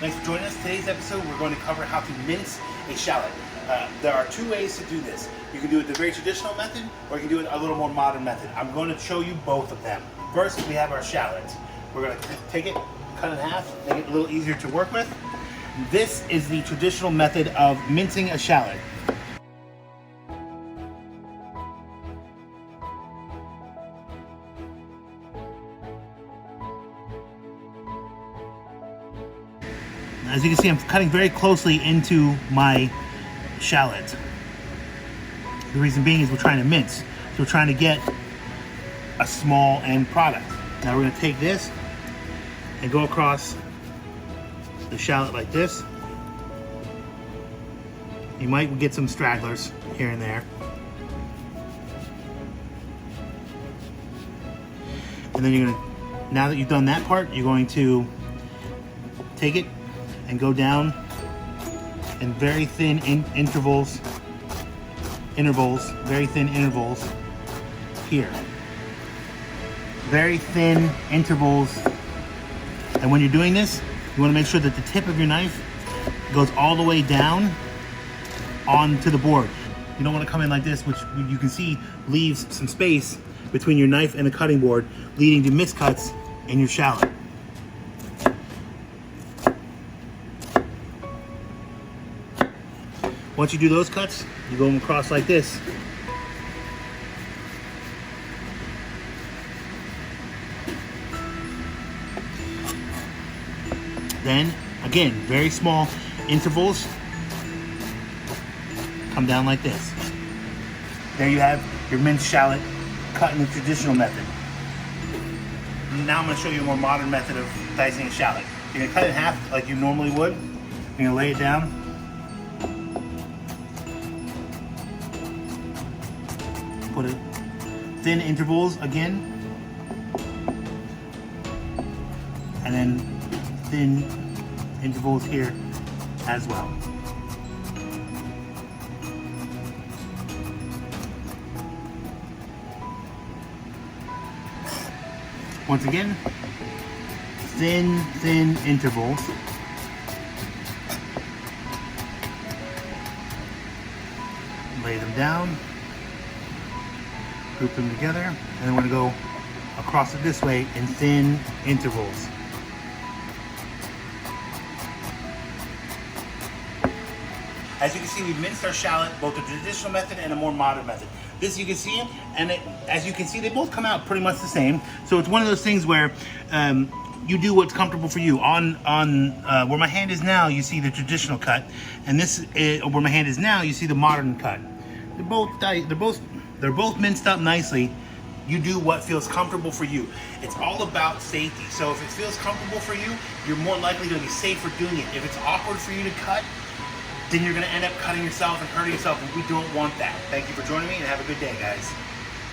Thanks for joining us. Today's episode, we're going to cover how to mince a shallot. There are two ways to do this. You can do it the very traditional method, or you can do it a little more modern method. I'm going to show you both of them. First, we have our shallots. We're going to take it, cut it in half, make it a little easier to work with. This is the traditional method of mincing a shallot. As you can see, I'm cutting very closely into my shallot. The reason being is we're trying to mince. So we're trying to get a small end product. Now we're going to take this and go across the shallot like this. You might get some stragglers here and there. And then you're going to, now that you've done that part, you're going to take it and go down in very thin intervals here. Very thin intervals. And when you're doing this, you want to make sure that the tip of your knife goes all the way down onto the board. You don't want to come in like this, which you can see leaves some space between your knife and the cutting board, leading to miscuts in your shallot. Once you do those cuts, you go across like this. Then, again, very small intervals. Come down like this. There you have your minced shallot cut in the traditional method. Now I'm going to show you a more modern method of dicing a shallot. You're going to cut it in half like you normally would. You're going to lay it down. Put it thin intervals again, and then thin intervals here as well. Once again, thin intervals. Lay them down. Group them together, and then we're going to go across it this way in thin intervals. As you can see, we've minced our shallot, both the traditional method and a more modern method. This you can see, and as you can see, they both come out pretty much the same. So it's one of those things where you do what's comfortable for you. On where my hand is now, you see the traditional cut, and this is, where my hand is now, you see the modern cut. They're both minced up nicely. You do what feels comfortable for you. It's all about safety. So if it feels comfortable for you, you're more likely going to be safe for doing it. If it's awkward for you to cut, then you're going to end up cutting yourself and hurting yourself, and we don't want that. Thank you for joining me, and have a good day, guys.